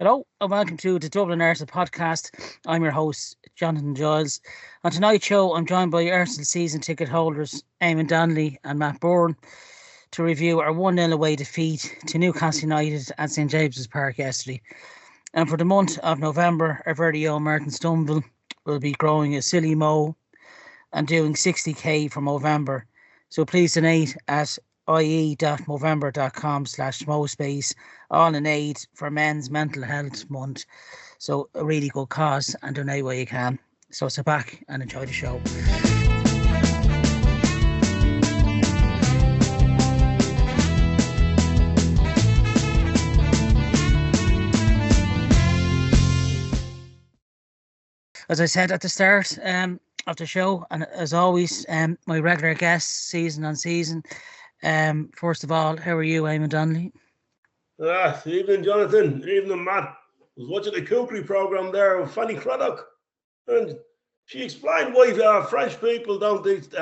Hello and welcome to the Dublin Arsenal podcast. I'm your host, Jonathan Giles. On tonight's show, I'm joined by Arsenal season ticket holders Eamon Donnelly and Matt Bourne to review our 1-0 away defeat to Newcastle United at St James's Park yesterday. And for the month of November, our very own Martin Stumble will be growing a silly mo and doing 60k for Movember. So please donate at ie.movember.com/mospace, all in aid for Men's Mental Health Month. So a really good cause, and donate where you can. So sit back and enjoy the show. As I said at the start of the show, and as always, my regular guests, season on season. First of all, how are you, Eamon Donnelly? Evening, Jonathan. Evening, Matt. I was watching the cookery program there with Fanny Craddock, and she explained why French people don't eat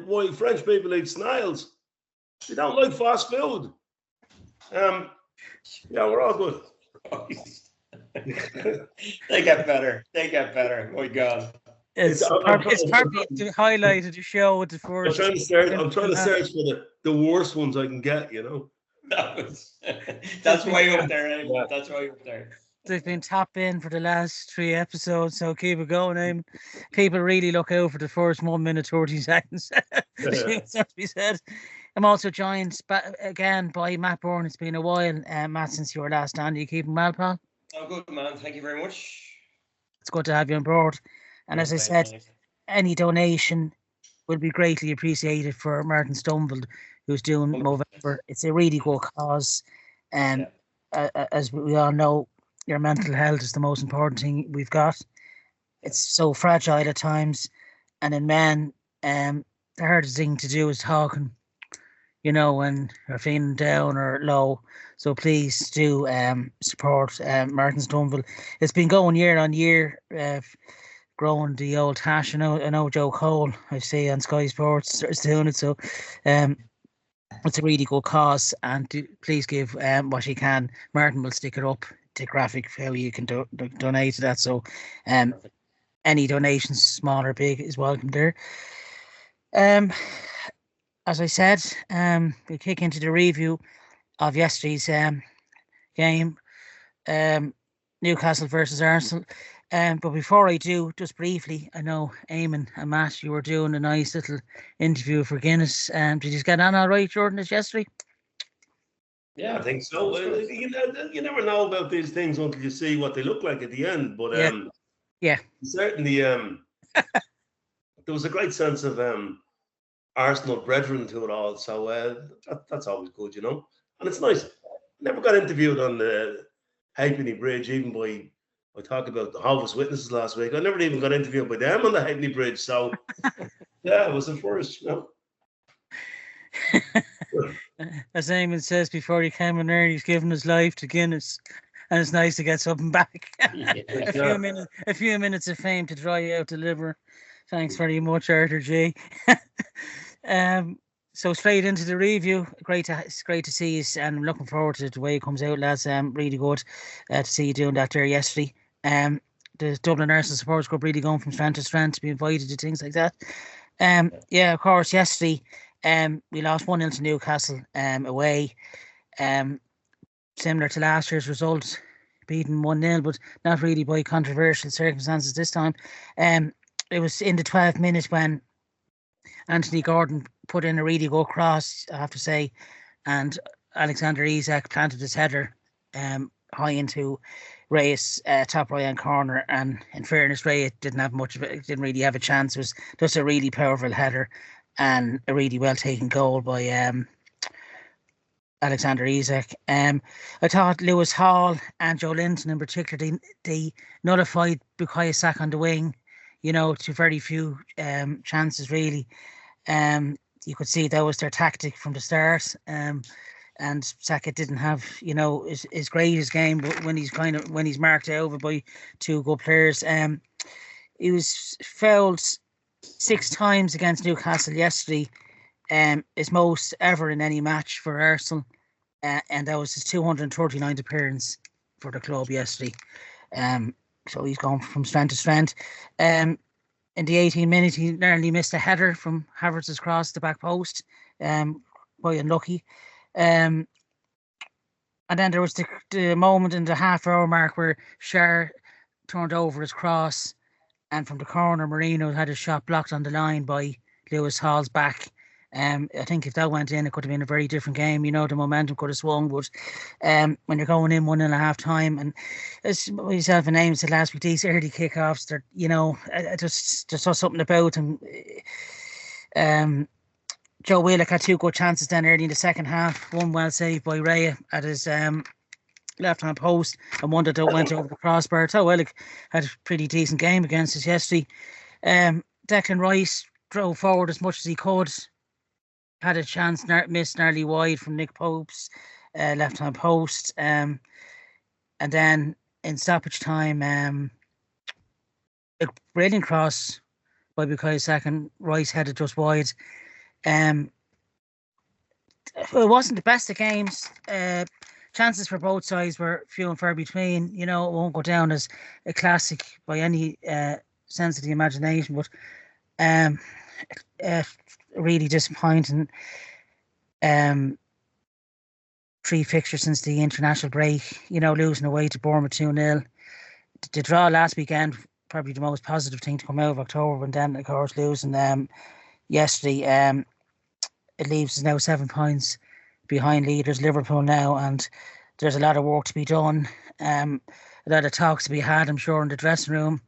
why French people eat snails. They don't like fast food. Yeah, we're all good. They get better. My God. It's partly to highlight the show with the first. I'm trying to search for the worst ones I can get, you know. That's way up there, yeah. That's way up there. They've been top in for the last 3 episodes, so keep it going, Eamon. People really look out for the first 1 minute 30 seconds. That's to be said. I'm also joined again by Matt Bourne. It's been a while, Matt, since you were last on. Are you keeping well, pal? I'm good, man. Thank you very much. It's good to have you on board. And as I said, any donation will be greatly appreciated for Martin Stumble, who's doing Movember. It's a really good cause. As we all know, your mental health is the most important thing we've got. It's so fragile at times. And in men, the hardest thing to do is talking, you know, when you're feeling down or low. So please do support Martin Stumble. It's been going year on year, growing the old hash. I know Joe Cole, I see on Sky Sports, is doing it. So it's a really good cause, and please give what you can. Martin will stick it up, the graphic, how you can donate to that. So any donations, small or big, is welcome there. As I said, we kick into the review of yesterday's game, Newcastle versus Arsenal. But before I do, just briefly, I know Eamon and Matt, you were doing a nice little interview for Guinness. Did you get on all right, Jordan, this yesterday? Yeah, I think so. You never know about these things until you see what they look like at the end. But certainly there was a great sense of Arsenal brethren to it all. So that's always good, you know. And it's nice. Never got interviewed on the Halfpenny Bridge, even by... I talked about the Jehovah's Witnesses last week. I never even got interviewed by them on the Halfpenny Bridge. So, yeah, it was the first, you know. As Eamon says, before he came in there, he's given his life to Guinness. And it's nice to get something back. A few minutes of fame to dry out the liver. Thanks very much, Arthur G. So straight into the review. It's great to see you, and I'm looking forward to the way it comes out, lads. Really good to see you doing that there yesterday. The Dublin Arsenal Supporters Club really going from strength to strength to be invited to things like that. Of course, yesterday we lost 1-0 to Newcastle away. Similar to last year's result, beaten 1-0, but not really by controversial circumstances this time. It was in the 12th minute when Anthony Gordon put in a really good cross, I have to say, and Alexander Isak planted his header high into Reyes' top right hand corner. And in fairness, Reyes didn't have much of it; didn't really have a chance. It was just a really powerful header and a really well taken goal by Alexander Isak. I thought Lewis Hall and Joe Linton in particular, they nullified Bukayo Saka on the wing, you know, to very few chances really. You could see that was their tactic from the start. And Saka didn't have, you know, his greatest game, but when he's marked over by two good players. He was fouled 6 times against Newcastle yesterday, his most ever in any match for Arsenal, and that was his 239th appearance for the club yesterday. So he's gone from strength to strength. In the 18 minutes, he nearly missed a header from Havertz's cross to the back post. Quite unlucky. And then there was the moment in the half-hour mark where Schär turned over his cross, and from the corner, Marino had his shot blocked on the line by Lewis Hall's back. I think if that went in, it could have been a very different game. You know, the momentum could have swung. But when you're going in 1.5 time, and as myself and Ames said last week, these early kickoffs, they're, you know, I just saw something about them. Joe Willock had 2 good chances then early in the second half. One well saved by Raya at his left-hand post, and one that went over the crossbar. So Willock had a pretty decent game against us yesterday. Declan Rice drove forward as much as he could. Had a chance, missed nearly wide from Nick Pope's left-hand post. And then in stoppage time, a brilliant cross by Bukayo Saka, and Rice headed just wide. It wasn't the best of games. Chances for both sides were few and far between. You know, it won't go down as a classic by any sense of the imagination, but really disappointing 3 fixtures since the international break. You know, losing away to Bournemouth 2-0. The draw last weekend, probably the most positive thing to come out of October, and then of course losing yesterday. It leaves us now 7 points behind leaders Liverpool now, and there's a lot of work to be done. A lot of talks to be had, I'm sure, in the dressing room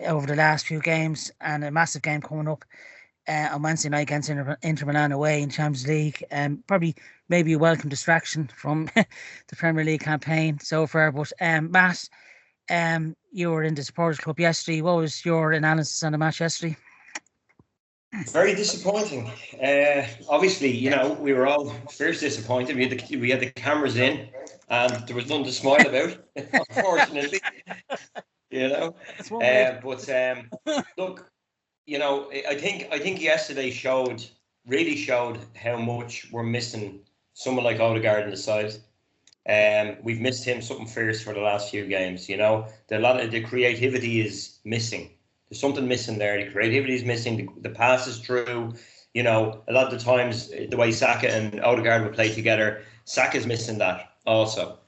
over the last few games, and a massive game coming up on Wednesday night against Inter Milan away in Champions League. Probably maybe a welcome distraction from the Premier League campaign so far. But Matt, you were in the supporters club yesterday. What was your analysis on the match yesterday? Very disappointing. Obviously, you know, we were all fiercely disappointed. We had the cameras in, and there was nothing to smile about, unfortunately. You know, but look, you know, I think yesterday really showed how much we're missing someone like Odegaard in the side. We've missed him something fierce for the last few games. You know, a lot of the creativity is missing. There's something missing there. The creativity is missing. The pass is through. You know, a lot of the times the way Saka and Odegaard would play together, Saka's missing that also.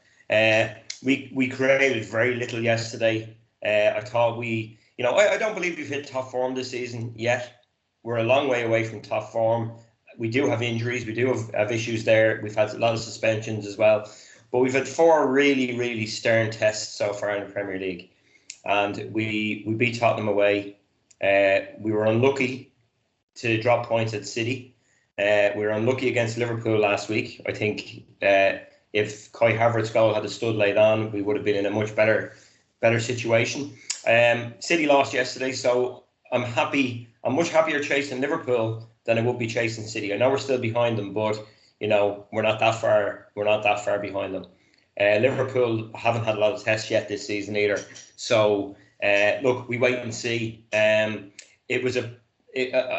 We created very little yesterday. I thought I don't believe we've hit top form this season yet. We're a long way away from top form. We do have injuries. We do have issues there. We've had a lot of suspensions as well. But we've had 4 really, really stern tests so far in the Premier League. And we beat Tottenham away. We were unlucky to drop points at City. We were unlucky against Liverpool last week. I think if Kai Havertz's goal had stood late on, we would have been in a much better situation. City lost yesterday, so I'm happy. I'm much happier chasing Liverpool than I would be chasing City. I know we're still behind them, but you know we're not that far. We're not that far behind them. Liverpool haven't had a lot of tests yet this season either. So look, we wait and see. I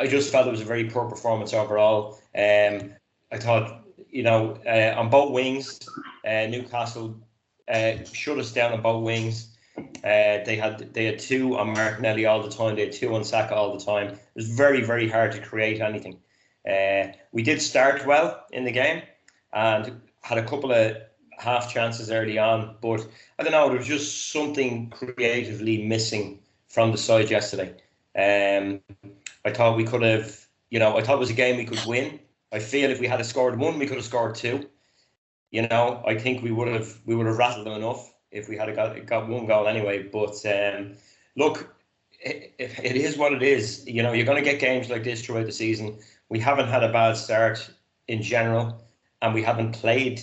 just felt it was a very poor performance overall. I thought, you know, on both wings, Newcastle shut us down on both wings. They had 2 on Martinelli all the time. They had 2 on Saka all the time. It was very, very hard to create anything. We did start well in the game and had a couple of half chances early on, but I don't know, there was just something creatively missing from the side yesterday. I thought we could have, you know, I thought it was a game we could win. I feel if we had scored 1, we could have scored 2. You know, I think we would have rattled them enough if we had got 1 goal anyway. But look, it is what it is. You know, you're going to get games like this throughout the season. We haven't had a bad start in general, and we haven't played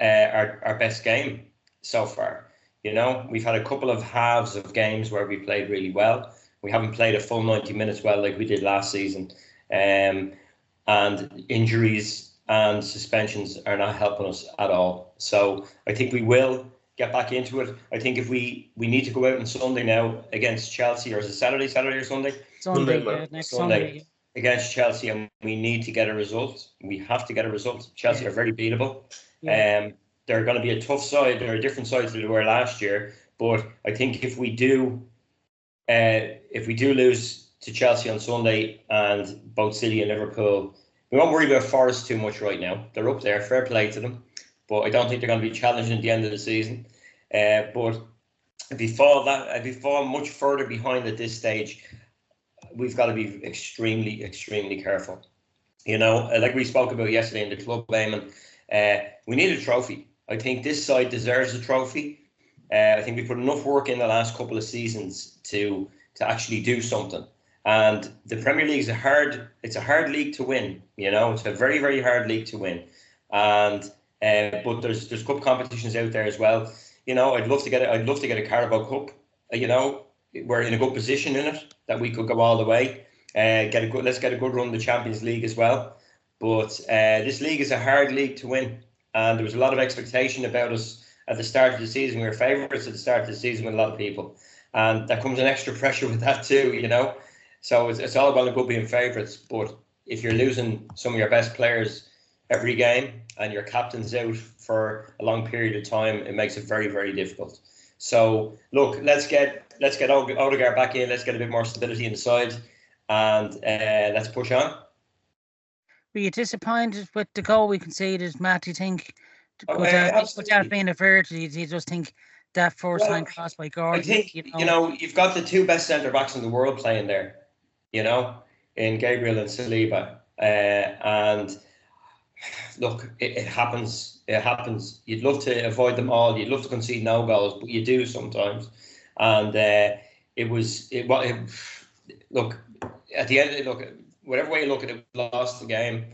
our best game so far. You know, we've had a couple of halves of games where we played really well. We haven't played a full 90 minutes well like we did last season. And injuries and suspensions are not helping us at all. So I think we will get back into it. I think if we need to go out on Sunday now against Chelsea, or is it Saturday or Sunday? Next Sunday. Against Chelsea, and we need to get a result. We have to get a result. Chelsea are very beatable. Yeah. they're going to be a tough side. They're a different side than they were last year. But I think if we do lose to Chelsea on Sunday and both City and Liverpool, we won't worry about Forest too much right now. They're up there, fair play to them. But I don't think they're going to be challenged at the end of the season. But if we fall much further behind at this stage, we've got to be extremely, extremely careful. You know, like we spoke about yesterday in the club, Eamon, we need a trophy. I think this side deserves a trophy. I think we put enough work in the last couple of seasons to actually do something. And the Premier League is a hard league to win. You know, it's a very, very hard league to win. And but there's cup competitions out there as well. You know, I'd love to get a Carabao Cup. You know, we're in a good position in it that we could go all the way. Let's get a good run in the Champions League as well. But this league is a hard league to win, and there was a lot of expectation about us at the start of the season. We were favourites at the start of the season with a lot of people, and there comes an extra pressure with that too. You know, so it's all well and good being favourites, but if you're losing some of your best players every game and your captain's out for a long period of time, it makes it very, very difficult. So look, let's get Odegaard back in. Let's get a bit more stability in the side, and let's push on. Were you disappointed with the goal we conceded, Matt? Do you think would that have been averted? Do you just think that first time crossed by Gordon? I think you've got the two best centre backs in the world playing there. You know, in Gabriel and Saliba, and look, it happens. It happens. You'd love to avoid them all. You'd love to concede no goals, but you do sometimes. And look, at the end, whatever way you look at it, we lost the game.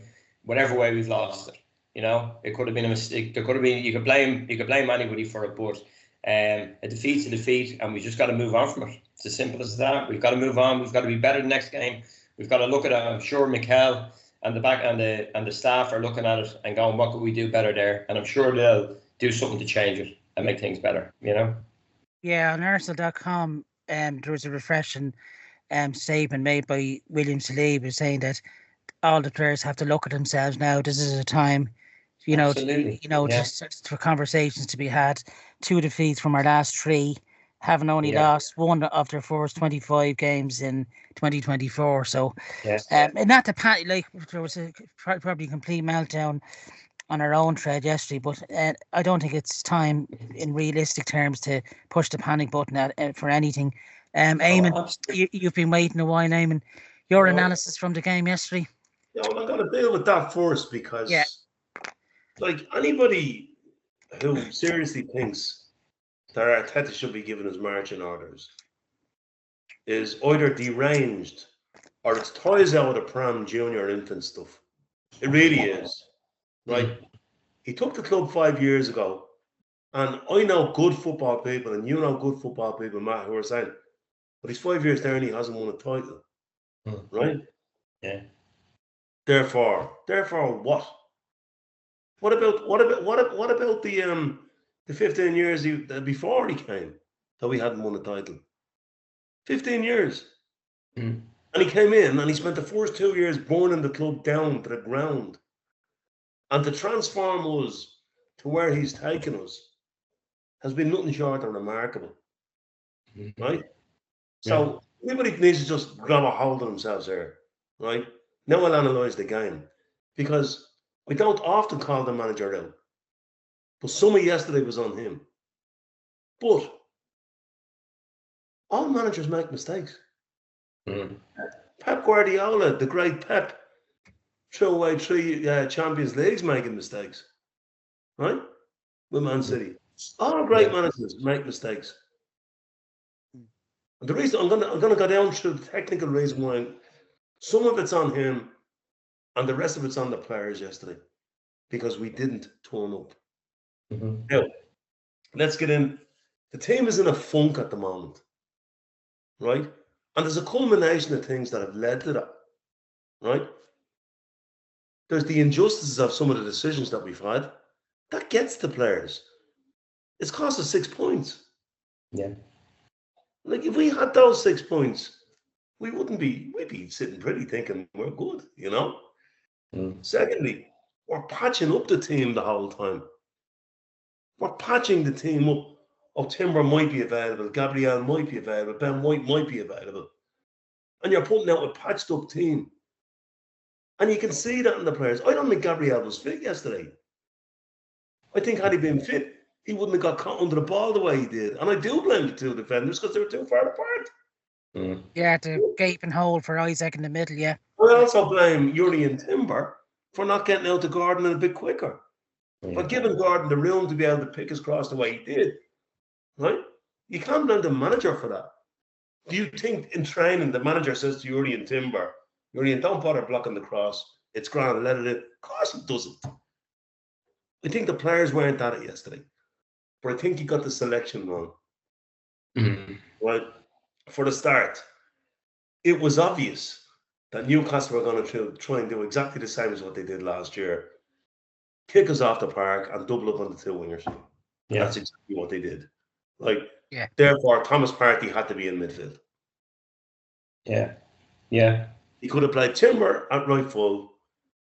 Whatever way we've lost it, you know, it could have been a mistake. There could have been. You could blame anybody for it, but a defeat's a defeat, and we just got to move on from it. It's as simple as that. We've got to move on. We've got to be better the next game. We've got to look at it. I'm sure Mikel and the back and the staff are looking at it and going, what could we do better there? And I'm sure they'll do something to change it and make things better, you know? Yeah, on Arsenal.com, there was a refreshing statement made by William Saliba saying that all the players have to look at themselves now. This is a time, just for conversations to be had. 2 defeats from our last 3, having only lost 1 of their first 25 games in 2024. So, and not to panic, like there was probably a complete meltdown on our own thread yesterday, but I don't think it's time in realistic terms to push the panic button for anything. Eamon, you've been waiting a while, Eamon. Your analysis from the game yesterday? Yeah, I'm going to deal with that first because, like, anybody who seriously thinks that Arteta should be given his marching orders is either deranged or it's toys out of pram junior infant stuff. It really is. Right? He took the club 5 years ago, and I know good football people, and you know good football people, Matt, who are saying, but he's 5 years there and he hasn't won a title. Right? Yeah. Therefore what? What about the 15 years before he came that we hadn't won a title? 15 years. And he came in and he spent the first 2 years burning the club down to the ground. And to transform us to where he's taken us has been nothing short of remarkable. Right? So everybody needs to just grab a hold of themselves here. Right? Now I'll analyse the game. Because we don't often call the manager out. But some of yesterday was on him. But all managers make mistakes. Pep Guardiola, the great Pep, threw away 3 Champions Leagues making mistakes. Right? With Man City. All great managers make mistakes. And the reason I'm gonna go down through the technical reason why some of it's on him and the rest of it's on the players yesterday. Because we didn't turn up. Now, let's get in. The team is in a funk at the moment, right? And there's a culmination of things that have led to that, right? There's the injustices of some of the decisions that we've had. That gets the players. It's cost us 6 points. Yeah. Like, if we had those 6 points, we'd be sitting pretty thinking we're good, you know? Secondly, we're patching up the team the whole time. we're patching the team up. Oh, Timber might be available, Gabriel might be available, Ben White might be available. And you're putting out a patched up team. And you can see that in the players. I don't think Gabriel was fit yesterday. I think had he been fit, he wouldn't have got caught under the ball the way he did. And I do blame the two defenders because they were too far apart. Yeah, the gaping hole for Isaac in the middle, yeah. I also blame Yuri and Timber for not getting out to Gordon a bit quicker. For giving Gordon the room to be able to pick his cross the way he did. Right? You can't blame the manager for that. Do you think in training the manager says to Yuri and Timber, Yuri, don't bother blocking the cross. It's grand, let it in. Of course he doesn't. I think the players weren't at it yesterday. But I think he got the selection wrong. Right? For the start, it was obvious that Newcastle were going to try and do exactly the same as what they did last year. Kick us off the park and double up on the two wingers. Yeah. That's exactly what they did. Therefore, Thomas Partey had to be in midfield. Yeah. He could have played Timber at right full,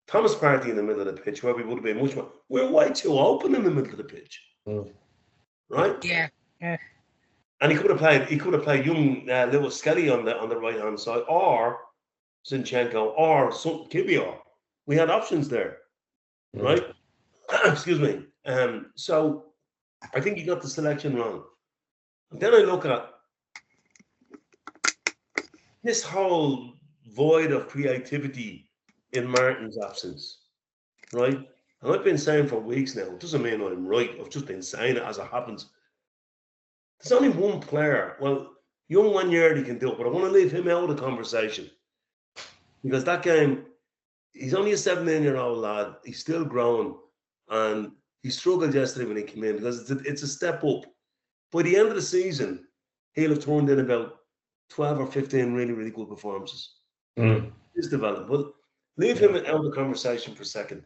Thomas Partey in the middle of the pitch, where we would have been much more. We're way too open in the middle of the pitch. Right? Yeah. And he could have played young Lewis Skelly on the right hand side, or Zinchenko, or Kibior. We had options there. Right? Excuse me. So I think he got the selection wrong. And then I look at this whole void of creativity in Martin's absence, right? And I've been saying for weeks now, it doesn't mean I'm right, I've just been saying it as it happens. There's only one player, well, young Wanyerdi can do it, but I want to leave him out of the conversation. Because that game, he's only a 17-year-old lad, he's still growing, and he struggled yesterday when he came in, because it's a step up. By the end of the season, he'll have turned in about 12 or 15 really, really good performances. His development. Well, leave him out of the conversation for a second.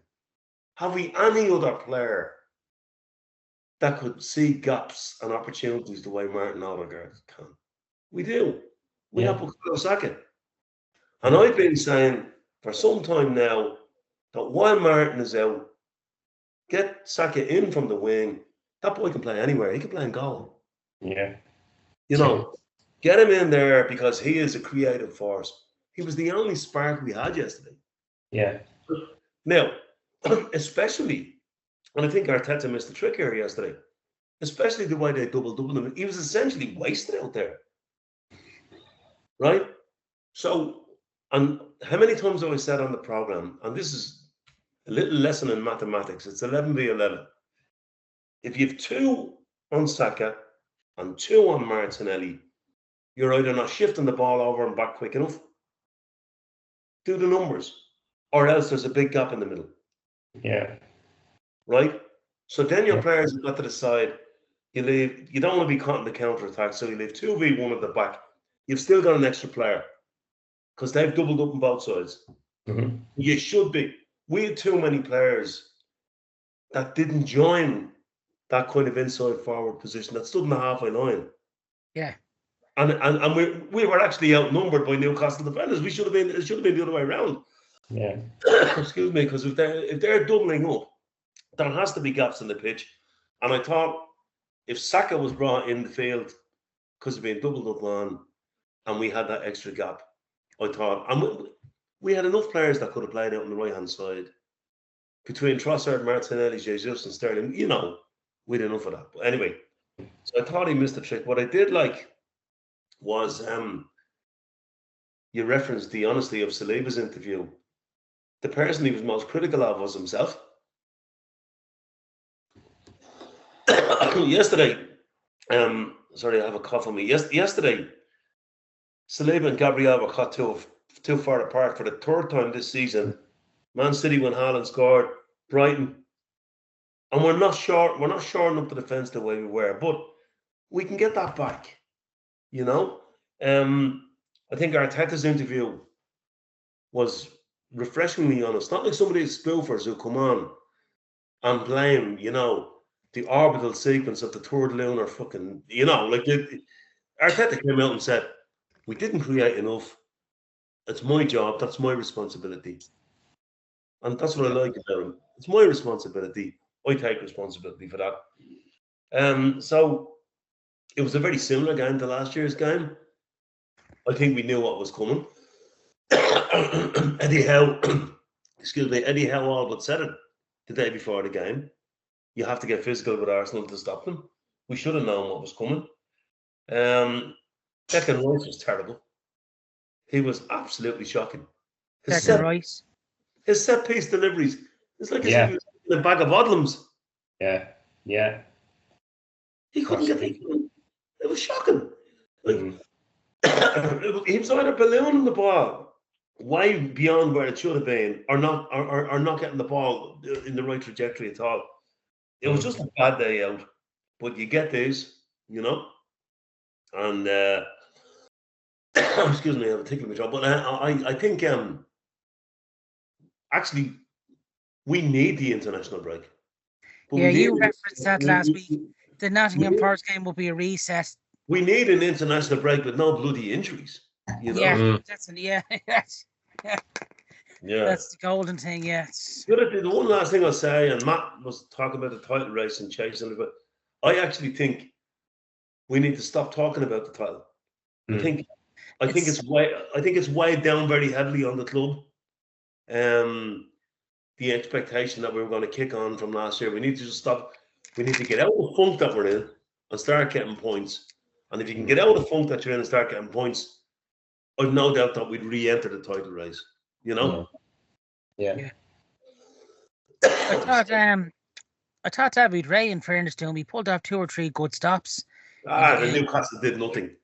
Have we any other player that could see gaps and opportunities the way Martin Odegaard can? We do. We have Bukayo Saka. And I've been saying for some time now that while Martin is out, get Saka in from the wing. That boy can play anywhere. He can play in goal. Yeah. You know, get him in there because he is a creative force. He was the only spark we had yesterday. Yeah. Now, especially, and I think Arteta missed the trick here yesterday, especially the way they doubled him. He was essentially wasted out there. Right? So, and how many times have I said on the program, and this is a little lesson in mathematics, it's 11v11. If you have 2 on Saka and 2 on Martinelli, you're either not shifting the ball over and back quick enough, do the numbers, or else there's a big gap in the middle. Yeah. Right? So then your players have got to decide, you don't want to be caught in the counter-attack, so you leave 2v1 at the back. You've still got an extra player because they've doubled up on both sides. You should be. We had too many players that didn't join that kind of inside forward position, that stood in the halfway line. Yeah. And we were actually outnumbered by Newcastle defenders. It should have been the other way around. Yeah. Excuse me, because if they're doubling up, there has to be gaps in the pitch. And I thought if Saka was brought in the field because of being doubled up on, and we had that extra gap, I thought, and we had enough players that could have played out on the right hand side between Trossard, Martinelli, Jesus, and Sterling. You know, we had enough of that. But anyway, so I thought he missed the trick. What I did like was you referenced the honesty of Saliba's interview. The person he was most critical of was himself. Yesterday, sorry, I have a cough on me. Yesterday, Saliba and Gabriel were caught too far apart for the 3rd time this season. Man City when Haaland scored, Brighton, and we're not shoring up the defence the way we were, but we can get that back. You know, I think Arteta's interview was refreshingly honest. Not like some of these spoofers who come on and blame, you know, the orbital sequence of the 3rd lunar fucking, you know, like Arteta came out and said, we didn't create enough. It's my job. That's my responsibility. And that's what I like about him. It's my responsibility. I take responsibility for that. So it was a very similar game to last year's game. I think we knew what was coming. Eddie Howe, Eddie Howe all but said it the day before the game. You have to get physical with Arsenal to stop them. We should have known what was coming. Declan Rice was terrible. He was absolutely shocking. His set piece deliveries. It's like he was in a bag of oddlums. Yeah. He couldn't get them. It was shocking. Like he was either ballooning the ball way beyond where it should have been, or not getting the ball in the right trajectory at all. It was just a bad day out. But you get these, you know. And excuse me, I have a tickle in my throat. But I think actually we need the international break. But you referenced that last week. The Nottingham Forest game will be a recess. We need an international break with no bloody injuries. You know? That's the golden thing. Yes. The one last thing I'll say, and Matt was talking about the title race and chasing it, but I actually think we need to stop talking about the title. I think it's weighed down very heavily on the club. The expectation that we were going to kick on from last year. We need to just stop. We need to get out of the funk that we're in and start getting points. And if you can get out of the funk that you're in and start getting points, I've no doubt that we'd re-enter the title race. You know? Yeah. I thought David Ray, in fairness to him, he pulled off 2 or 3 good stops. The Newcastle did nothing.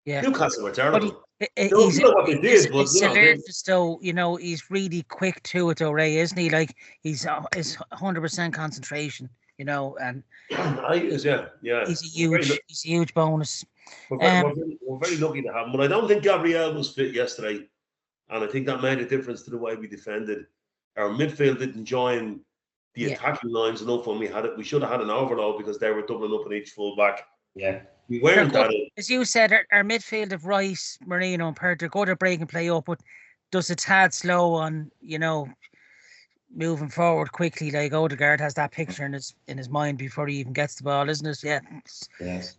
Yeah. Newcastle were terrible. He's hilarious, though, you know, he's really quick to it, though, Ray, isn't he? Like, he's 100% concentration, you know, and he's a huge bonus. We're very lucky to have him, but I don't think Gabriel was fit yesterday, and I think that made a difference to the way we defended. Our midfield didn't join the attacking lines enough when we had it. We should have had an overload because they were doubling up on each full back. Yeah. We weren't that. As you said, our midfield of Rice, Marino, and Perth, they're good at break and play up, but just a tad slow on, you know, moving forward quickly. Like Odegaard has that picture in his mind before he even gets the ball, isn't it? Yeah. Yes.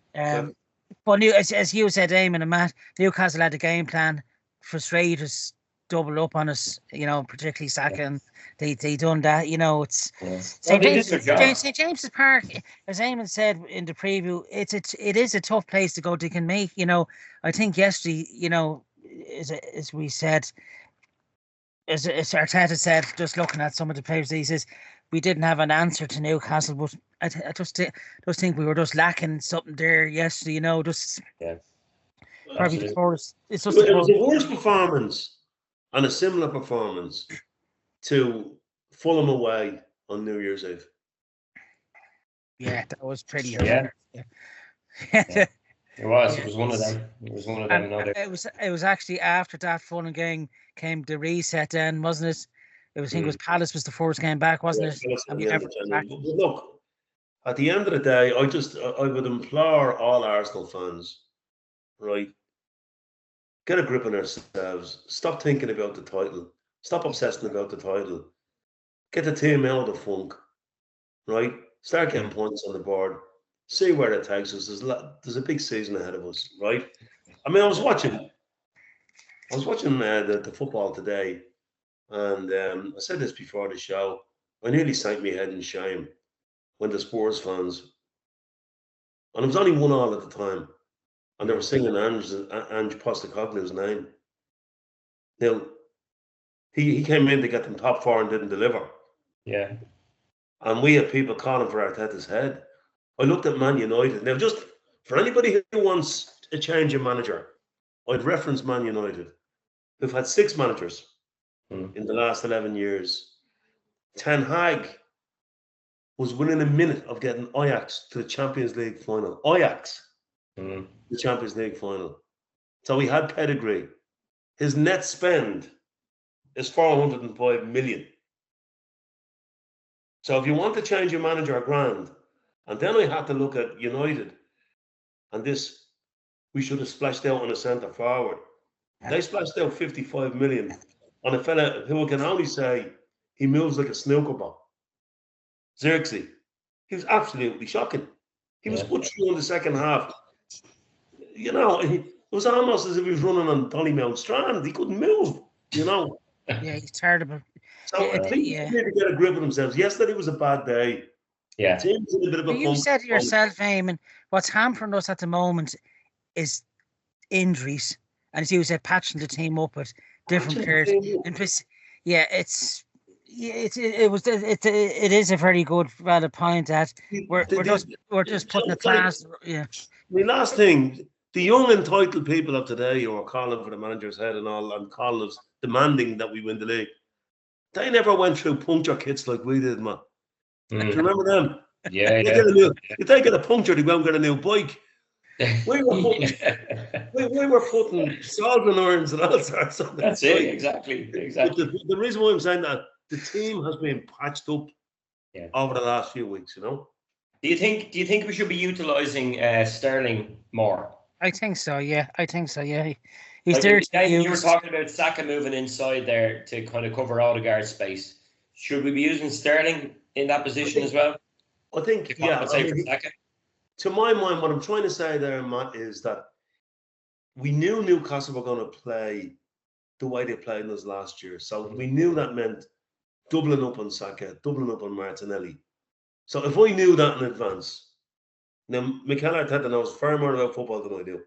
But as you said, Eamon and Matt, Newcastle had a game plan, frustrate us, double up on us, you know, particularly Saka, and they done that, you know. It's St. James's Park, as Eamon said in the preview, it is a tough place to go. They can make, you know, I think yesterday, you know, as we said, as Arteta said, just looking at some of the players, he says we didn't have an answer to Newcastle, but I just think we were just lacking something there yesterday, you know, probably the force. It was a worse performance and a similar performance to Fulham away on New Year's Eve. Yeah, that was pretty. Yeah. It was. It was one of them. It was actually after that Fulham game came the reset. Then wasn't it? I think it was Palace was the first game back, wasn't it? And we never back. Look, at the end of the day, I would implore all Arsenal fans, right? Get a grip on ourselves. Stop thinking about the title. Stop obsessing about the title. Get the team out of the funk, right? Start getting points on the board. See where it takes us. There's a big season ahead of us, right? I mean, I was watching the football today, and I said this before the show. I nearly sank my head in shame when the Spurs fans, and it was only 1-1 at the time, and they were singing Ange Postecoglou's name. Now, he came in to get them top 4 and didn't deliver. Yeah. And we had people calling for Arteta's head. I looked at Man United. Now, just for anybody who wants a change in manager, I'd reference Man United. We've had 6 managers in the last 11 years. Ten Hag was within a minute of getting Ajax to the Champions League final. Ajax, the Champions League final. So he had pedigree. His net spend is 405 million. So if you want to change your manager, grand. And then I had to look at United. And this, we should have splashed out on a centre forward. They splashed out 55 million on a fella who can only say he moves like a snooker ball. Xerxes. He was absolutely shocking. He was put through in the second half. You know, it was almost as if he was running on Dollymount Strand. He couldn't move, you know. Yeah, he's terrible. So I think they need to get a grip of themselves. Yesterday was a bad day. Yeah. The team's in a bit of a you said yourself, Eamon, what's hampering us at the moment is injuries. And as you said, patching the team up with different players. Yeah, it is a very good valid point that we're just putting a class. Yeah. The last thing, the young entitled people of today who are calling for the manager's head and all, and calling us demanding that we win the league, they never went through puncture kits like we did, man. Do you remember them? Yeah, if they get a puncture, they go and get a new bike. We were putting soldering irons and all sorts of things. That's it, exactly. The reason why I'm saying that, the team has been patched up over the last few weeks, you know. Do you think we should be utilising Sterling more? I think so. Yeah, He's like there. You were talking about Saka moving inside there to kind of cover Odegaard's space. Should we be using Sterling in that position as well? I think, to my mind, what I'm trying to say there, Matt, is that we knew Newcastle were going to play the way they played us last year. So we knew that meant doubling up on Saka, doubling up on Martinelli. So if I knew that in advance, now Mikel Arteta knows far more about football than I do.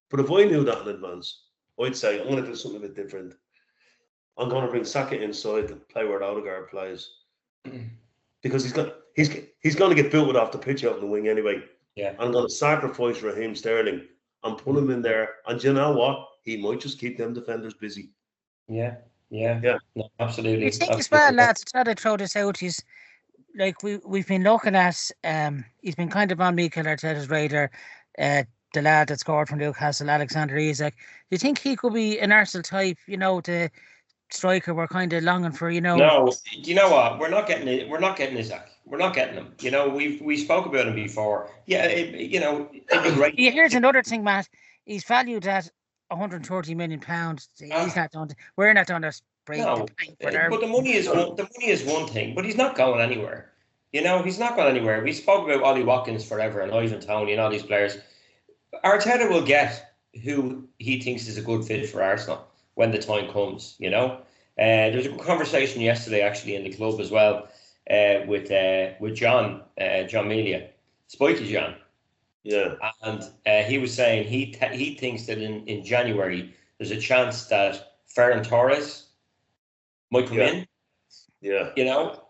But if I knew that in advance, I'd say I'm going to do something a bit different. I'm going to bring Saka inside and play where Odegaard plays, because he's going to get built off the pitch out in the wing anyway. Yeah, I'm going to sacrifice Raheem Sterling and put him in there, and you know what? He might just keep them defenders busy. Yeah. No, absolutely. I think as well, lads, try to throw this out. He's like we've been looking at. He's been kind of on Mikel Arteta's radar. The lad that scored from Newcastle, Alexander Isak. Do you think he could be an Arsenal type? You know, the striker we're kind of longing for. You know. No, you know what? We're not getting it. We're not getting Isak. We're not getting him. You know, we spoke about him before. Yeah, it'd be great. Yeah, here's another thing, Matt. He's valued at £130 million. He's not done. We're not done to break the bank. But the money is one thing. But he's not going anywhere. You know, he's not going anywhere. We spoke about Ollie Watkins forever and Ivan Toney and all these players. Arteta will get who he thinks is a good fit for Arsenal when the time comes. You know, there was a good conversation yesterday actually in the club as well. With John Melia, Spiky John. Yeah. And he was saying he thinks that in January there's a chance that Ferran Torres might come in. Yeah. You know,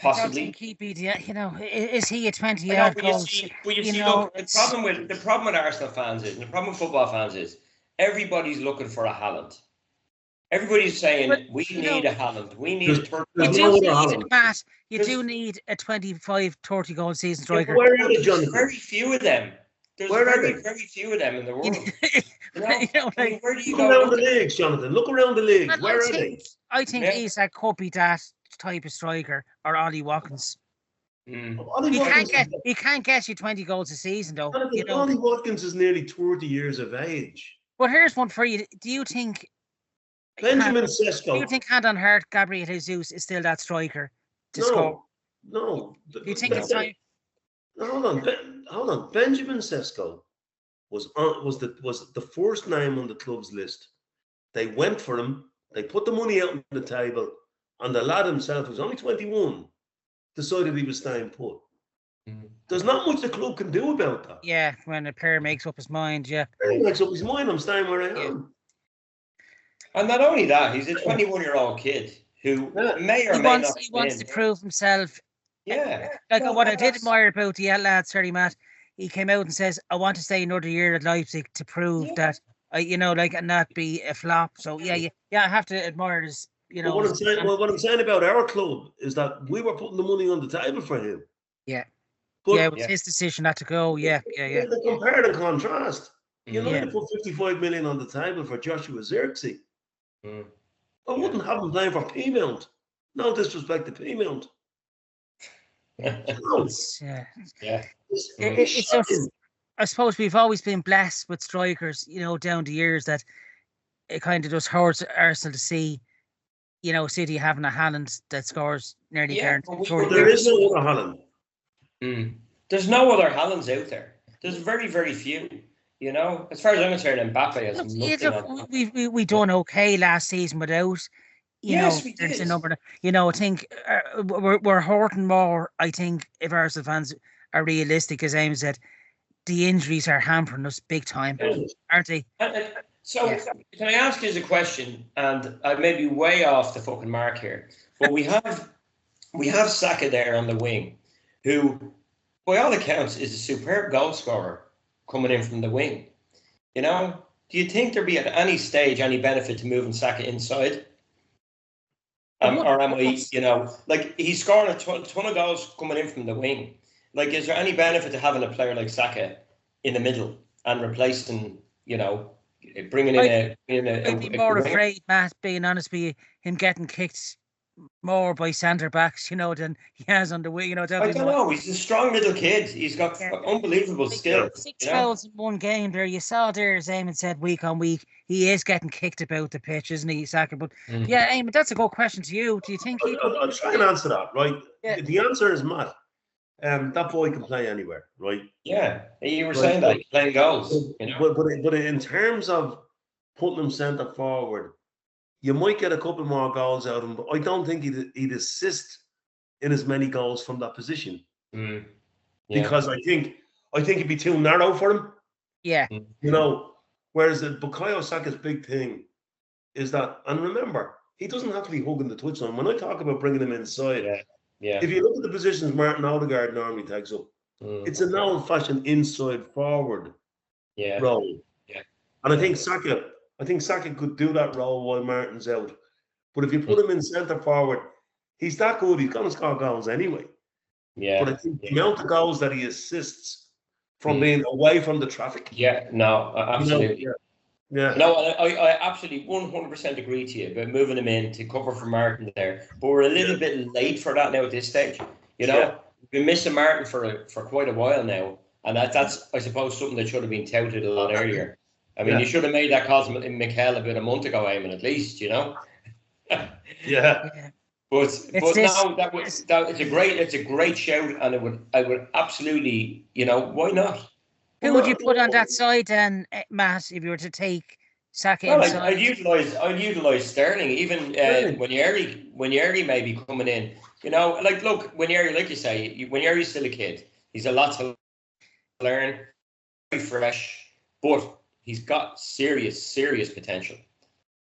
possibly. I don't think he'd be, you know, is he a 20-yard goal? But you see, look, the problem with Arsenal fans is, and the problem with football fans is, everybody's looking for a Haaland. Everybody's saying we need a Haaland. We need Matt, you do need a 25, 30 goal season striker. Where are they, Jonathan? Very few of them. There's very few of them in the world. Where do you go? Look around the leagues, Jonathan. Look around the leagues. Where are they? I think Isak could be that type of striker, or Ollie Watkins. He can't get you 20 goals a season, though. Ollie Watkins is nearly 30 years of age. Well, here's one for you. Do you think Benjamin Sesko? Do you think hand on heart, Gabriel Jesus is still that striker to score? No. Do you think it's time? Hold on. Benjamin Sesko was the first name on the club's list. They went for him. They put the money out on the table, and the lad himself, who's only 21, decided he was staying put. There's not much the club can do about that. Yeah, when a player makes up his mind, He makes up his mind, I'm staying where I am. And not only that, he's a 21-year-old kid who may or may not. He wants to prove himself. Yeah. What I did admire about the lads, sorry, Matt, he came out and says, I want to stay another year at Leipzig to prove that, and not be a flop. So, I have to admire his, What I'm saying about our club is that we were putting the money on the table for him. Yeah. But it was his decision not to go. Yeah. The compare and contrast. United put 55 million on the table for Joshua Zirkzee. I wouldn't have him playing for P-Mount. No disrespect to P-Mount. It's just, I suppose we've always been blessed with strikers, down the years, that it kind of just hurts Arsenal to see, City having a Haaland that scores nearly guaranteed. But there is no other Haaland. there's no other Haalands out there. There's very, very few. You know, as far as I'm concerned, Mbappe has nothing. We done okay last season without. Yes, we did. There's a number. I think we're hurting more. I think if Arsenal fans are realistic, as Eamon said, the injuries are hampering us big time, aren't they? So, can I ask you a question? And I may be way off the fucking mark here, but we have Saka there on the wing, who, by all accounts, is a superb goal scorer coming in from the wing. You know, do you think there'd be at any stage any benefit to moving Saka inside? Or am I, like he's scoring a ton of goals coming in from the wing. Like, is there any benefit to having a player like Saka in the middle and replacing, bringing in I'd be more afraid, Matt, being honest with you, him getting kicked more by centre backs, than he has on the wing. I don't know. He's a strong little kid. He's got unbelievable skill. 6 goals in one game there. You saw there, as Eamon said, week on week, he is getting kicked about the pitch, isn't he, Saka? But yeah, Eamon, that's a good question to you. Do you think I'll try and answer that, right? Yeah. The answer is Matt. That boy can play anywhere, right? Yeah, you were saying that playing goals. But in terms of putting him centre forward, you might get a couple more goals out of him, but I don't think he'd assist in as many goals from that position. Yeah. Because I think it'd be too narrow for him. Yeah. Whereas Bukayo Saka's big thing is that, and remember, he doesn't have to be hugging the touchline. When I talk about bringing him inside, if you look at the positions Martin Odegaard normally takes up, it's an old-fashioned inside forward role. Yeah. And I think Saka could do that role while Martin's out. But if you put him in centre forward, he's that good. He's going to score goals anyway. Yeah. But I think the amount of goals that he assists from being away from the traffic. Yeah, no, absolutely. Yeah. No, I absolutely 100% agree to you about moving him in to cover for Martin there. But we're a little bit late for that now at this stage. We've been missing Martin for quite a while now. And that's, I suppose, something that should have been touted a lot earlier. I mean, you should have made that call to Mikel about a month ago, Eamon, at least, Yeah. But now it's a great shout, and I would absolutely, why not? Who would you put on that side then, Matt, if you were to take Saka inside? I'd utilise Sterling, even when Yeri may be coming in. Look, when Yeri, like you say, when Yeri's still a kid, he's a lot to learn, very fresh, but he's got serious potential.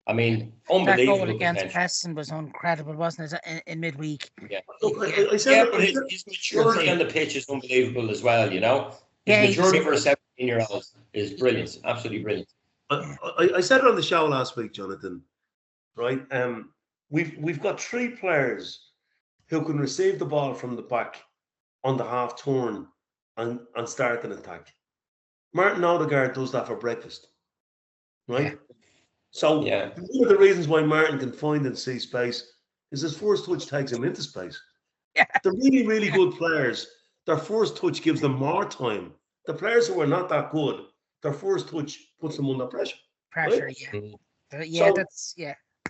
I mean, unbelievable. That goal against Preston was incredible, wasn't it? In midweek. Yeah. But his maturity on the pitch is unbelievable as well. His maturity for a 17-year-old is brilliant, absolutely brilliant. I said it on the show last week, Jonathan. Right? We've got 3 players who can receive the ball from the back on the half turn and start an attack. Martin Odegaard does that for breakfast, right? Yeah. So one of the reasons why Martin can find and see space is his first touch takes him into space. Yeah. The really, really good players, their first touch gives them more time. The players who are not that good, their first touch puts them under pressure. Right?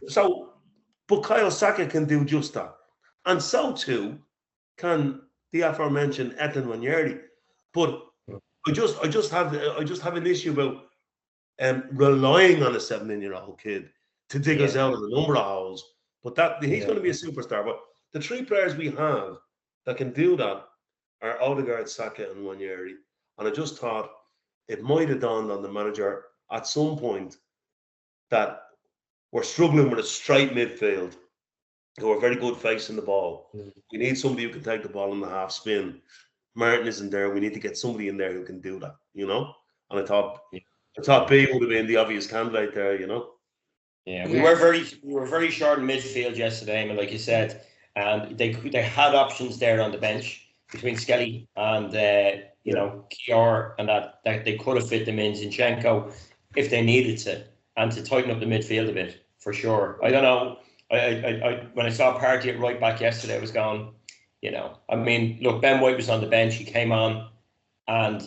So Bukayo Saka can do just that. And so too can the aforementioned Ethan Wanyeri. But I just have an issue about relying on a 17-year-old kid to dig us out of a number of holes. But he's going to be a superstar. But the 3 players we have that can do that are Odegaard, Saka, and Wanyeri. And I just thought it might have dawned on the manager at some point that we're struggling with a straight midfield who are very good facing the ball. We need somebody who can take the ball in the half spin. Martin isn't there. We need to get somebody in there who can do that, And I thought B would have been the obvious candidate there, Yeah, we were very short in midfield yesterday, and like you said, and they had options there on the bench between Skelly and Kior, and that they could have fit them in Zinchenko if they needed to, and to tighten up the midfield a bit for sure. I don't know. I when I saw Partey at right back yesterday, I was going. I mean, look, Ben White was on the bench. He came on, and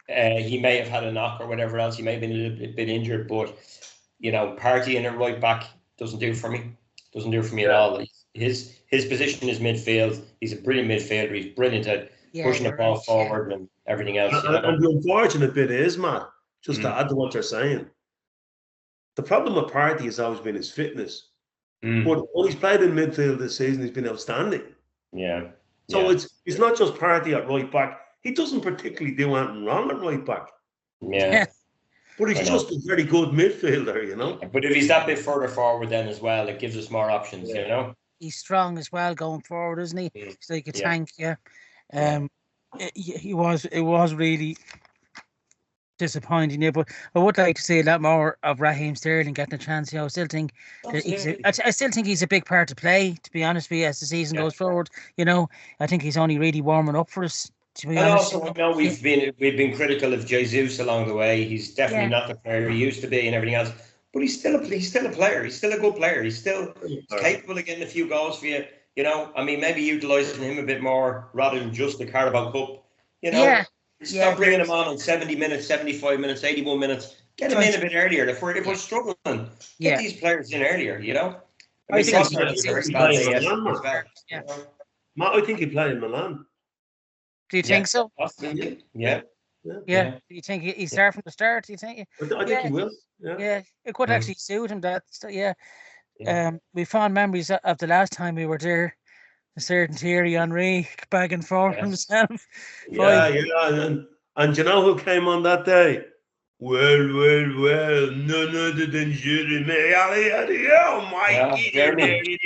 he may have had a knock or whatever else. He may have been a little bit injured, but Partey in a right back doesn't do for me. Doesn't do for me at all. His position is midfield. He's a brilliant midfielder. He's brilliant pushing the ball forward and everything else. And the unfortunate bit is, Matt, just to add to what you're saying, the problem with Partey has always been his fitness. But when he's played in midfield this season, he's been outstanding. Yeah. So it's not just Partey at right back. He doesn't particularly do anything wrong at right back. Yeah. But he's just a very good midfielder, you know. But if he's that bit further forward then as well, it gives us more options, you know. He's strong as well going forward, isn't he? He's like a tank, It was really disappointing, but I would like to see a lot more of Raheem Sterling getting a chance. I still think he's a big part to play, to be honest with you, as the season goes forward. I think he's only really warming up for us, to be honest. Also, we've been critical of Jesus along the way. He's definitely not the player he used to be and everything else. But he's still a player. He's still a good player. He's still capable of getting a few goals for you. I mean, maybe utilising him a bit more rather than just the Carabao Cup. Stop bringing him on 70 minutes, 75 minutes, 81 minutes. Get him in a bit earlier. If we're struggling, get these players in earlier. I think he played in Milan. Do you think so? Yeah. Do you think he's there from the start? Do you think? I think he will. Yeah, it could actually suit him. We found memories of the last time we were there. A certain Thierry Henry bagging for himself. And you know who came on that day? Well, none other than Jeremy. Oh my God.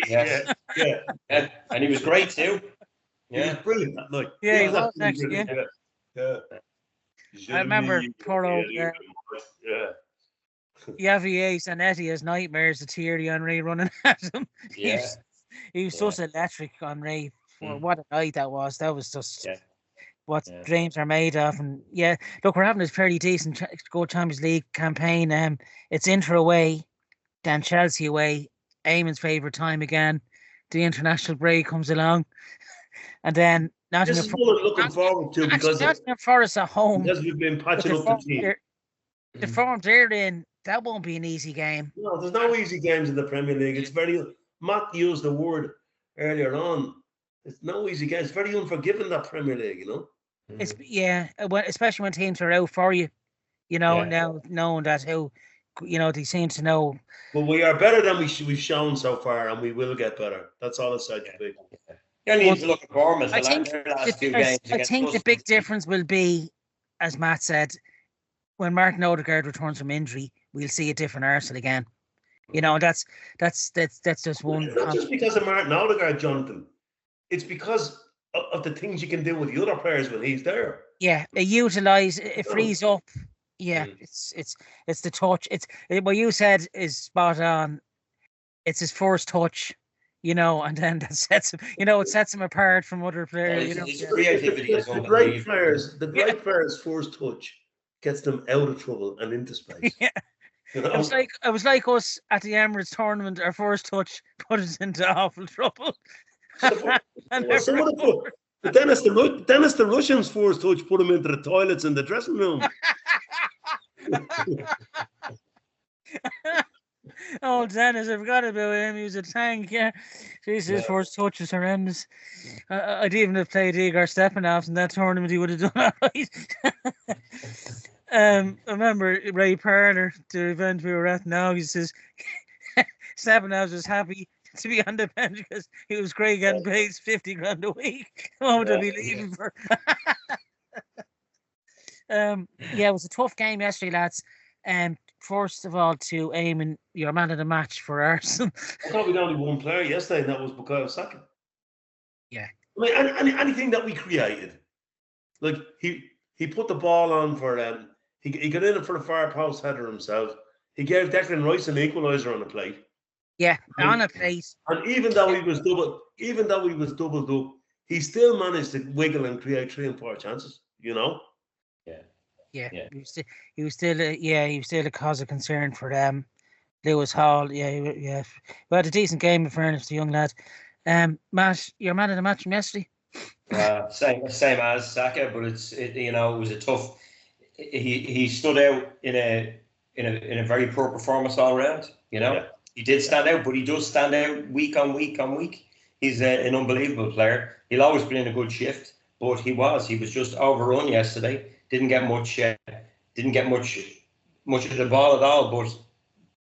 Yeah. And he was great too. Yeah, he was brilliant. He was actually. Yeah. I remember poor old Javier Zanetti's nightmares of Thierry Henry running at him. He was such electric, Henry. For what a night that was. That was just what dreams are made of. And look, we're having this fairly decent Go Champions League campaign. It's Inter away, then Chelsea away. Eamon's favourite time again. The international break comes along, and then this is what I'm looking forward to because Nottingham Forest at home. Because we've been patching up the team. The form they're in, that won't be an easy game. No, there's no easy games in the Premier League. It's very. Matt used the word earlier on. It's no easy game. It's very unforgiving, that Premier League, It's especially when teams are out for you. Now knowing that they seem to know. Well, we are better than we've shown so far, and we will get better. That's all it's said to be. You only need to look at Bournemouth. I think the big difference will be, as Matt said, when Martin Odegaard returns from injury, we'll see a different Arsenal again. That's just one. It's not just because of Martin Odegaard, Jonathan. It's because of the things you can do with the other players when he's there. Yeah, it frees up. Yeah, it's the touch. What you said is spot on. It's his first touch, and then that sets him. It sets him apart from other players. His creativity is the great players' first touch gets them out of trouble and into space. Yeah. It was like us at the Emirates tournament. Our first touch put us into awful trouble. But Dennis the Russians' first touch put him into the toilets in the dressing room. Oh, Dennis, I forgot about him. He was a tank, Jesus, his first touch was horrendous. I'd even have played Igor Stepanov in that tournament. He would have done all right. I remember Ray Parler, the event we were at now, he says Stepanov was happy to be on the bench because he was great getting paid 50 grand a week. What would I be leaving for? It was a tough game yesterday, lads. First of all, to Eamon, your man of the match for Arsenal. I thought we'd only one player yesterday, and that was Bukayo Saka. Yeah. I mean, anything that we created, like he put the ball on for he got in for the far post header himself. He gave Declan Rice an equaliser on the plate. Yeah, on a plate. And even though he was doubled up, he still managed to wiggle and create 3 and 4 chances. Yeah. He was still a cause of concern for them. Lewis Hall, we had a decent game in fairness to the young lad. Matt, your man of the match from yesterday? Same as Saka, but it was a tough. He stood out in a very poor performance all around. He did stand out, but he does stand out week on week on week. He's an unbelievable player. He'll always be in a good shift. but he was just overrun yesterday. Didn't get much of the ball at all.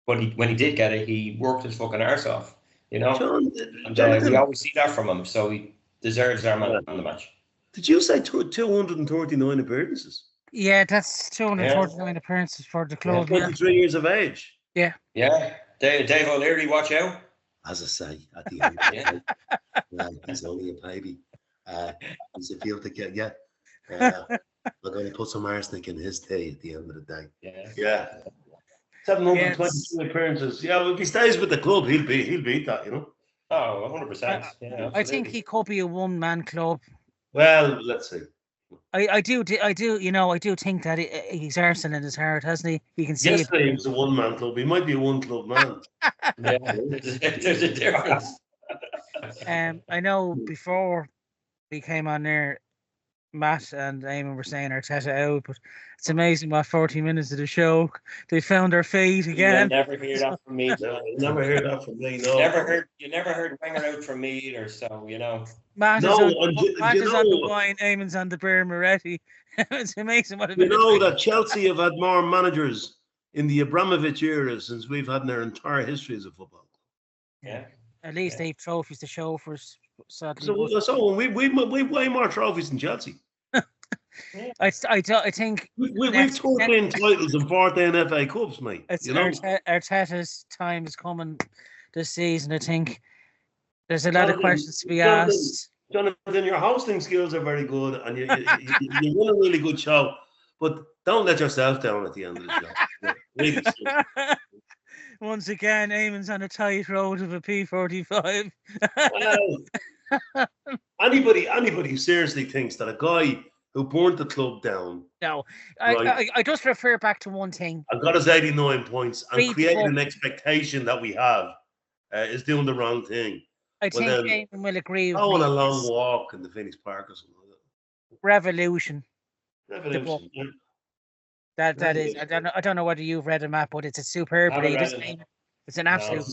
But when he did get it, he worked his fucking arse off. You know, we always see that from him. So he deserves our man on the match. Did you say 239 appearances? Yeah, that's 249 appearances for the club. 23 years of age. Yeah. Yeah. Dave O'Leary, watch out. As I say, at the end of the day, he's only a baby. He's a field to get. Yeah. We're going to put some arsenic in his tea at the end of the day. Yeah. 722 appearances. Yeah, if he stays with the club, he'll beat that, you know. Oh, 100%. Yeah, I think he could be a one-man club. Well, let's see. I do think that he's Arsenal in his heart, hasn't he? You can see yesterday he was a one-man club. He might be a one-club man. There's a difference. I know before we came on there, Matt and Eamon were saying Arteta out, but it's amazing what 40 minutes of the show they found their fate again. You never hear that from me. No, you never hear that from me. No. You never heard Wenger out from me either. So you know. Matt is on the wine, Eamon's on the beer Moretti. It's amazing what you know that Chelsea have had more managers in the Abramovich era since we've had in their entire history as a football club. Yeah. At least they've trophies to show for us. Sadly, so we way more trophies than Chelsea. I think we've 14 titles and 14 FA Cups, mate. Arteta's time is coming this season. I think there's a lot of questions to be asked. Jonathan, your hosting skills are very good, and you run a really good show. But don't let yourself down at the end of the show. Really. Once again, Eamon's on a tight road of a P45. Well, anybody who seriously thinks that a guy who burnt the club down. No, I just refer back to one thing. And got us 89 points and created an expectation that we have is doing the wrong thing. I think Eamon will agree with me. On a long walk in the Phoenix Park or something like that. Revolution. Yeah. That is. I don't know whether you've read it, Matt, but it's a superb read. It's an absolute.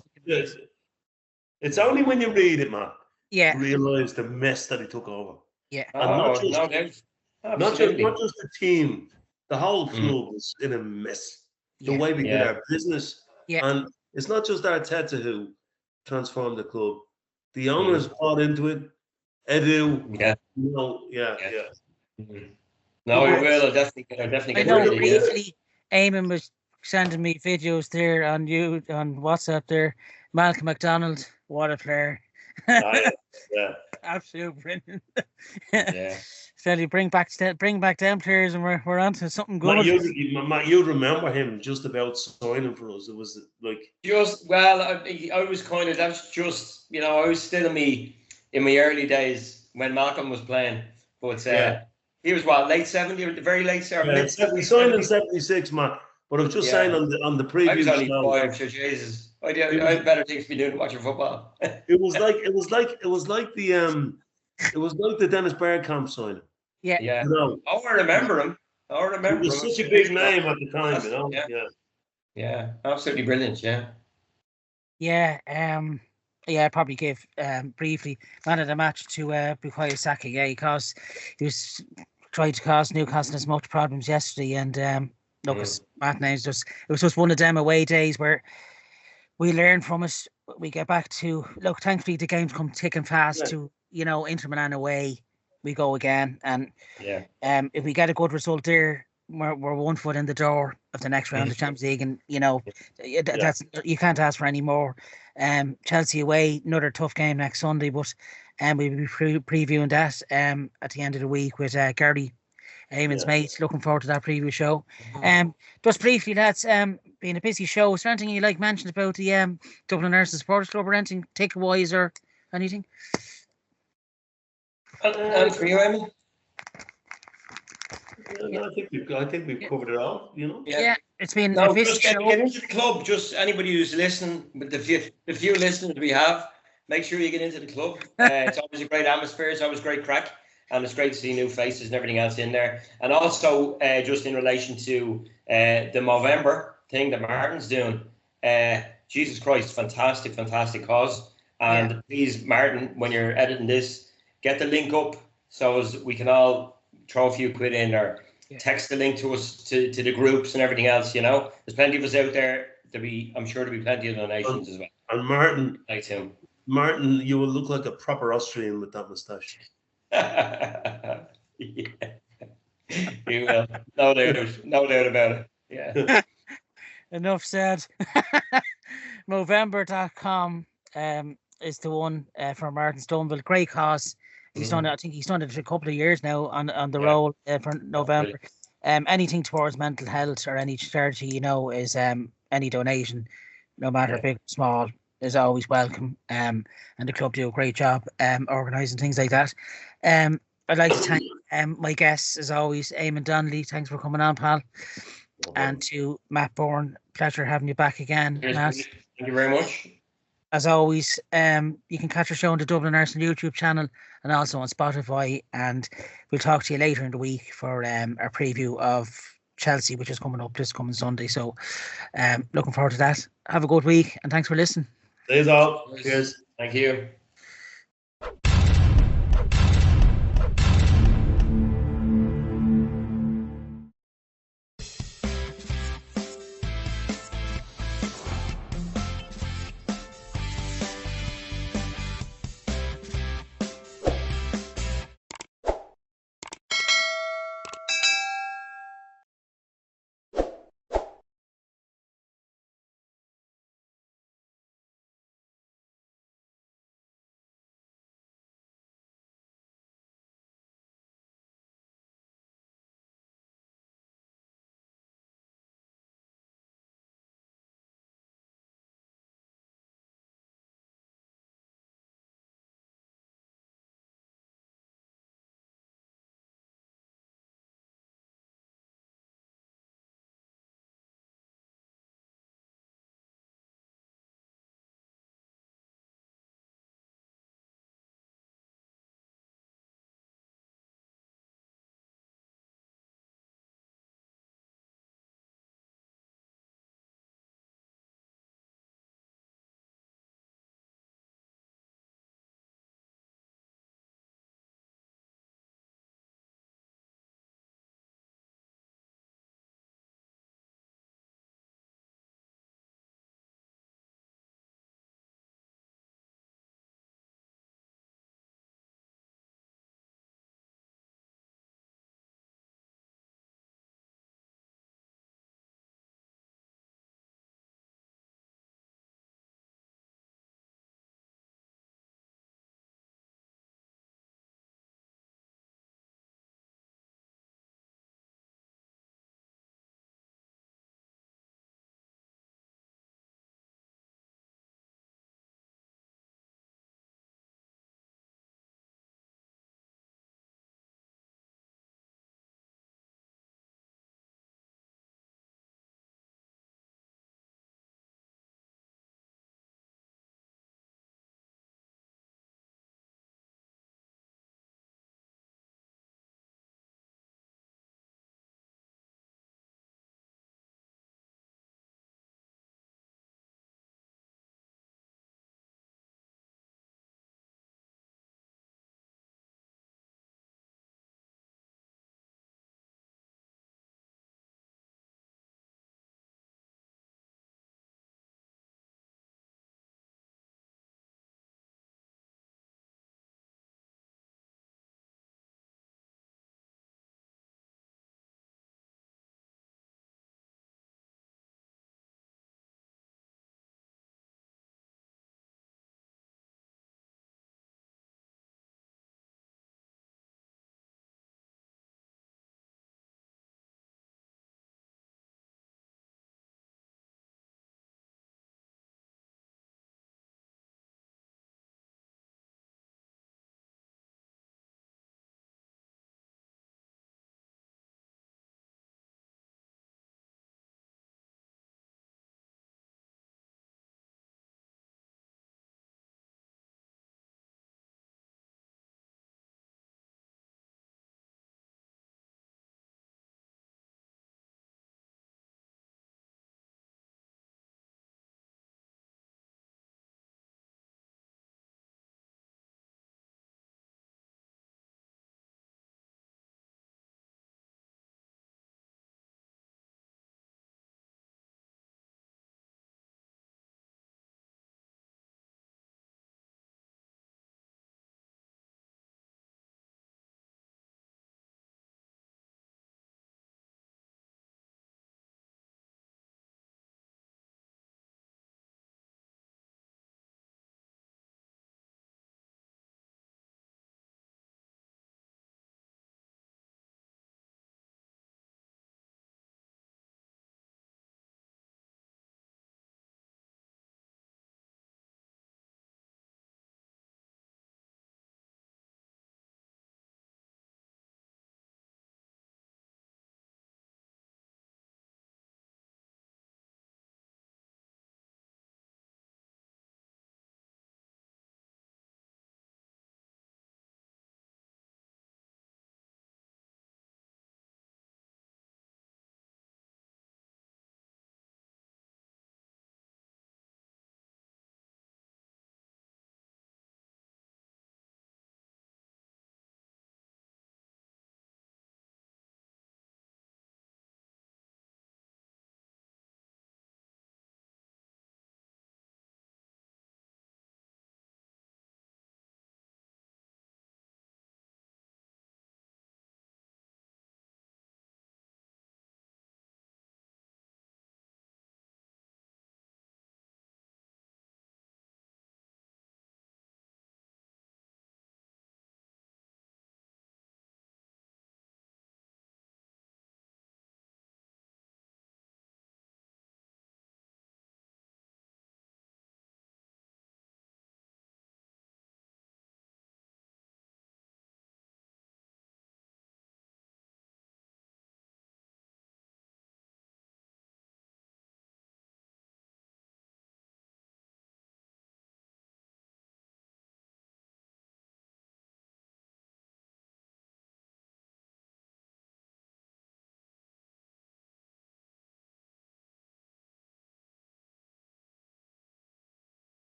It's only when you read it, Matt. Yeah. You realise the mess that he took over. Yeah. And not just the team, the whole club was in a mess. The way we did our business. Yeah. And it's not just Arteta who transformed the club. The owners bought into it. Edu. Yeah. No, we will. I'll definitely get I know briefly, Eamon was sending me videos there on WhatsApp there. Malcolm McDonald, what a player. Yeah. Absolute brilliant. Yeah. So you bring back them players and we're on to something good. Matt, you'd remember him just about signing for us. It was like I was kind of I was still in my early days when Malcolm was playing. But he was late 70s or the very late 70s. He signed in 76, Matt. But I was just saying on the previous I was only 5, so Jesus. I had better things to be doing than watching football. It was like the Dennis Bergkamp signing. Yeah. Yeah. I remember him. He was such a big name at the time, you know. Yeah. Absolutely brilliant. Yeah. Yeah. I probably give briefly man of the match to Bukayo Saka, because he was trying to cause Newcastle as much problems yesterday, and as Matt knows, it was just one of them away days where we learn from it. We get back to thankfully the games come thick and fast to Inter Milan away. We go again, and if we get a good result there, we're 1 foot in the door of the next round of Champions League, and that's you can't ask for any more. Chelsea away, another tough game next Sunday, but we'll be previewing that at the end of the week with Gary, Eamon's mate. Looking forward to that preview show. Just briefly, lads, being a busy show, is there anything you like mentioned about the Dublin Nurses Supporters Club or anything takeaways or anything? And for you, Eamon? I think we've covered it all. Yeah, it's been a busy show. Get into the club. Just anybody who's listening, with the few listeners we have, make sure you get into the club. It's always a great atmosphere. It's always great crack, and it's great to see new faces and everything else in there. And also, just in relation to the Movember thing that Martin's doing, Jesus Christ, fantastic cause. And please, Martin, when you're editing this, get the link up so as we can all throw a few quid in or text the link to us to the groups and everything else. You know, there's plenty of us out there. I'm sure there'll be plenty of donations as well. And Martin, like him. Martin, you will look like a proper Austrian with that moustache. Yeah. You will. No doubt about it. Yeah. Enough said. Movember.com is the one for Martin Stoneville. Great cause. He's done it. I think he's done it for a couple of years now on the roll for November. Anything towards mental health or any charity, you know, is any donation, no matter big or small, is always welcome. And the club do a great job organising things like that. I'd like to thank my guests as always, Eamon Donnelly. Thanks for coming on, pal. And to Matt Bourne, pleasure having you back again, Matt. Thank you very much. As always, you can catch our show on the Dublin Arsenal YouTube channel and also on Spotify. And we'll talk to you later in the week for our preview of Chelsea, which is coming up this coming Sunday. So looking forward to that. Have a good week and thanks for listening. Thanks all. Cheers. Thank you.